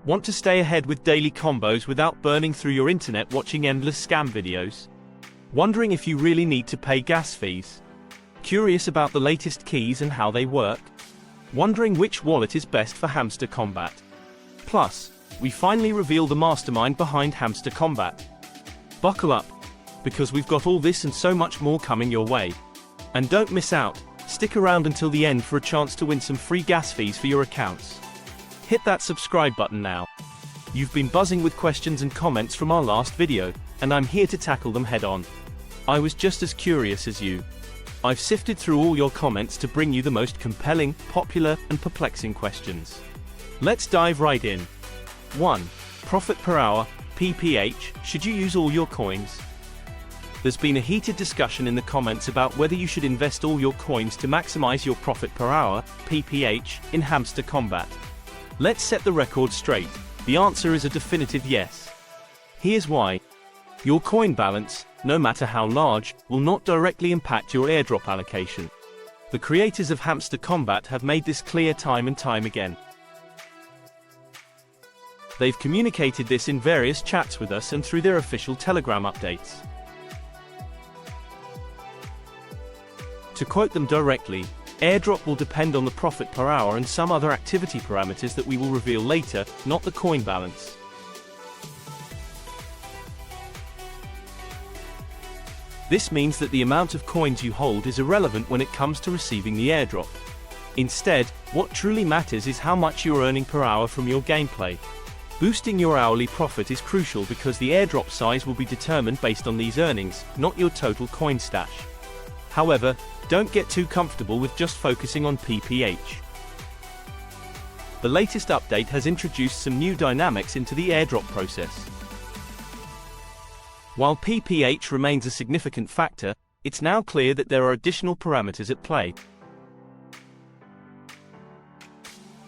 Want to stay ahead with daily combos without burning through your internet watching endless scam videos? Wondering if you really need to pay gas fees? Curious about the latest keys and how they work? Wondering which wallet is best for Hamster Kombat? Plus, we finally reveal the mastermind behind Hamster Kombat. Buckle up, because we've got all this and so much more coming your way. And don't miss out, stick around until the end for a chance to win some free gas fees for your accounts. Hit that subscribe button now. You've been buzzing with questions and comments from our last video, and I'm here to tackle them head on. I was just as curious as you. I've sifted through all your comments to bring you the most compelling, popular, and perplexing questions. Let's dive right in. 1. Profit per hour, PPH, should you use all your coins? There's been a heated discussion in the comments about whether you should invest all your coins to maximize your profit per hour, PPH, in Hamster Kombat. Let's set the record straight. The answer is a definitive yes. Here's why. Your coin balance, no matter how large, will not directly impact your airdrop allocation. The creators of Hamster Kombat have made this clear time and time again. They've communicated this in various chats with us and through their official Telegram updates. To quote them directly, airdrop will depend on the profit per hour and some other activity parameters that we will reveal later, not the coin balance. This means that the amount of coins you hold is irrelevant when it comes to receiving the airdrop. Instead, what truly matters is how much you're earning per hour from your gameplay. Boosting your hourly profit is crucial because the airdrop size will be determined based on these earnings, not your total coin stash. However, don't get too comfortable with just focusing on PPH. The latest update has introduced some new dynamics into the airdrop process. While PPH remains a significant factor, it's now clear that there are additional parameters at play.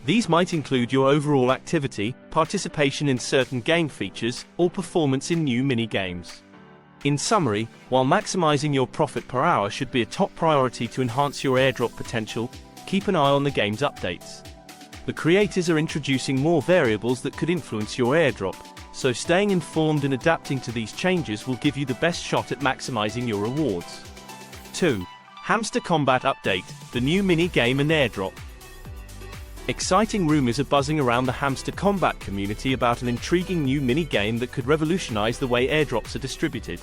These might include your overall activity, participation in certain game features, or performance in new mini-games. In summary, while maximizing your profit per hour should be a top priority to enhance your airdrop potential, keep an eye on the game's updates. The creators are introducing more variables that could influence your airdrop, so staying informed and adapting to these changes will give you the best shot at maximizing your rewards. 2. Hamster Kombat update, the new mini-game and airdrop. Exciting rumors are buzzing around the Hamster Kombat community about an intriguing new mini-game that could revolutionize the way airdrops are distributed.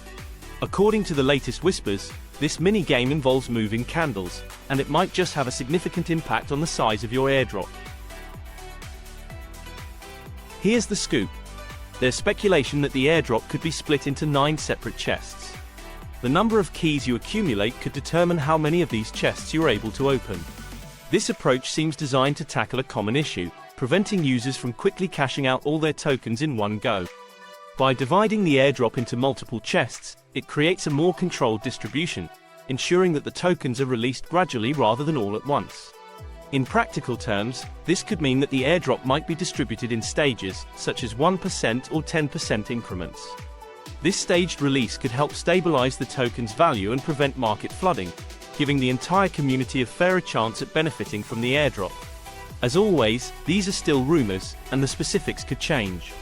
According to the latest whispers, this mini-game involves moving candles, and it might just have a significant impact on the size of your airdrop. Here's the scoop. There's speculation that the airdrop could be split into 9 separate chests. The number of keys you accumulate could determine how many of these chests you're able to open. This approach seems designed to tackle a common issue, preventing users from quickly cashing out all their tokens in one go. By dividing the airdrop into multiple chests, it creates a more controlled distribution, ensuring that the tokens are released gradually rather than all at once. In practical terms, this could mean that the airdrop might be distributed in stages, such as 1% or 10% increments. This staged release could help stabilize the token's value and prevent market flooding, giving the entire community a fairer chance at benefiting from the airdrop. As always, these are still rumors, and the specifics could change.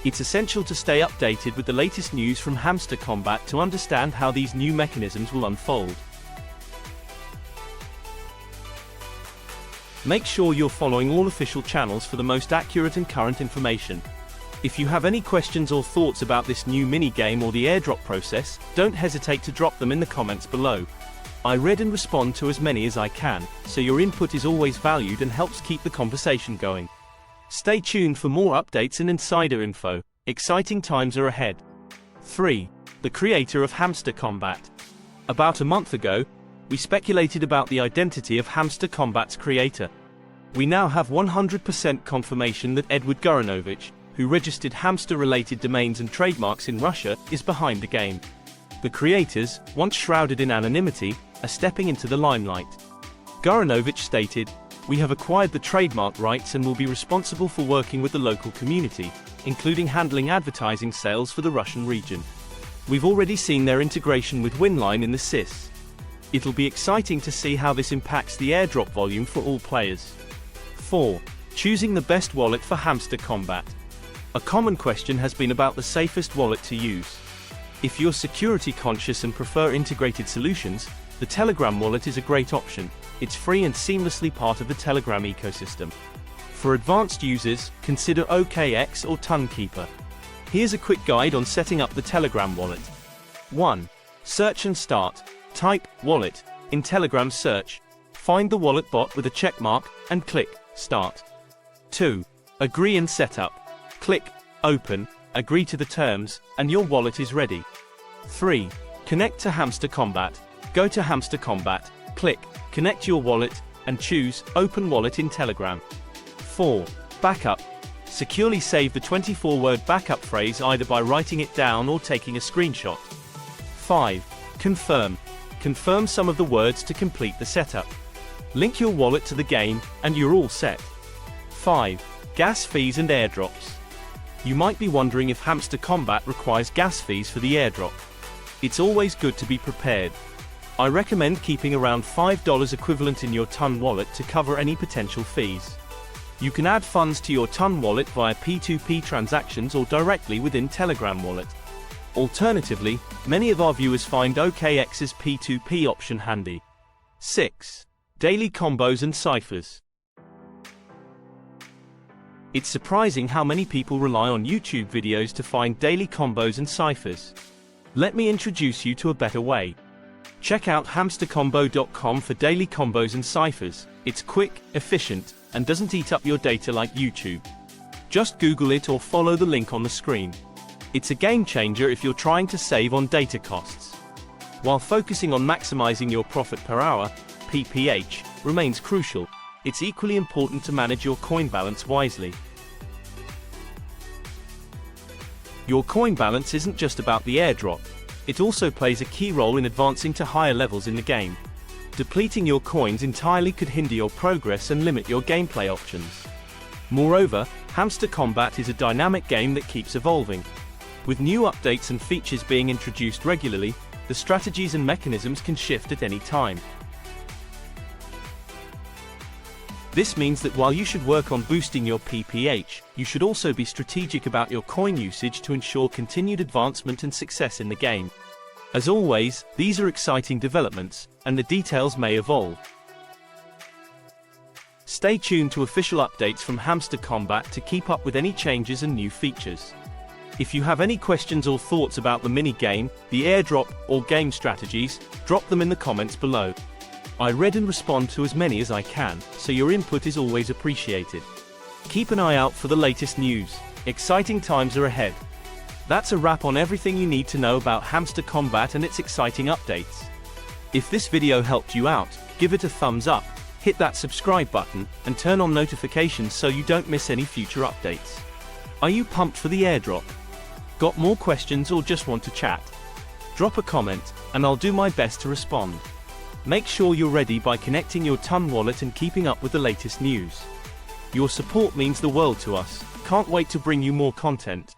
It's essential to stay updated with the latest news from Hamster Kombat to understand how these new mechanisms will unfold. Make sure you're following all official channels for the most accurate and current information. If you have any questions or thoughts about this new mini-game or the airdrop process, don't hesitate to drop them in the comments below. I read and respond to as many as I can, so your input is always valued and helps keep the conversation going. Stay tuned for more updates and insider info. Exciting times are ahead. 3. The creator of Hamster Kombat. About a month ago, we speculated about the identity of Hamster Kombat's creator. We now have 100% confirmation that Edward Guranovich, who registered hamster-related domains and trademarks in Russia, is behind the game. The creators, once shrouded in anonymity, are stepping into the limelight. Guranovich stated, "We have acquired the trademark rights and will be responsible for working with the local community, including handling advertising sales for the Russian region. We've already seen their integration with Winline in the CIS. It'll be exciting to see how this impacts the airdrop volume for all players." 4. Choosing the best wallet for Hamster Kombat. A common question has been about the safest wallet to use. If you're security conscious and prefer integrated solutions, the Telegram wallet is a great option. It's free and seamlessly part of the Telegram ecosystem. For advanced users, consider OKX or Tunkeeper. Here's a quick guide on setting up the Telegram wallet. 1. Search and start. Type wallet in Telegram search. Find the wallet bot with a check mark and click Start. 2. Agree and set up. Click Open, agree to the terms, and your wallet is ready. 3. Connect to Hamster Kombat. Go to Hamster Kombat, click Connect your wallet, and choose Open Wallet in Telegram. 4. Backup. Securely save the 24-word backup phrase either by writing it down or taking a screenshot. 5. Confirm. Confirm some of the words to complete the setup. Link your wallet to the game, and you're all set. 5. Gas fees and airdrops. You might be wondering if Hamster Kombat requires gas fees for the airdrop. It's always good to be prepared. I recommend keeping around $5 equivalent in your Ton wallet to cover any potential fees. You can add funds to your Ton wallet via P2P transactions or directly within Telegram wallet. Alternatively, many of our viewers find OKX's P2P option handy. 6. Daily combos and ciphers. It's surprising how many people rely on YouTube videos to find daily combos and ciphers. Let me introduce you to a better way. Check out hamstercombo.com for daily combos and ciphers. It's quick, efficient, and doesn't eat up your data like YouTube. Just Google it or follow the link on the screen. It's a game changer if you're trying to save on data costs. While focusing on maximizing your profit per hour, PPH remains crucial. It's equally important to manage your coin balance wisely. Your coin balance isn't just about the airdrop. It also plays a key role in advancing to higher levels in the game. Depleting your coins entirely could hinder your progress and limit your gameplay options. Moreover, Hamster Kombat is a dynamic game that keeps evolving. With new updates and features being introduced regularly, the strategies and mechanisms can shift at any time. This means that while you should work on boosting your PPH, you should also be strategic about your coin usage to ensure continued advancement and success in the game. As always, these are exciting developments, and the details may evolve. Stay tuned to official updates from Hamster Kombat to keep up with any changes and new features. If you have any questions or thoughts about the mini-game, the airdrop, or game strategies, drop them in the comments below. I read and respond to as many as I can, so your input is always appreciated. Keep an eye out for the latest news. Exciting times are ahead. That's a wrap on everything you need to know about Hamster Kombat and its exciting updates. If this video helped you out, give it a thumbs up, hit that subscribe button, and turn on notifications so you don't miss any future updates. Are you pumped for the airdrop? Got more questions or just want to chat? Drop a comment, and I'll do my best to respond. Make sure you're ready by connecting your Ton wallet and keeping up with the latest news. Your support means the world to us. Can't wait to bring you more content.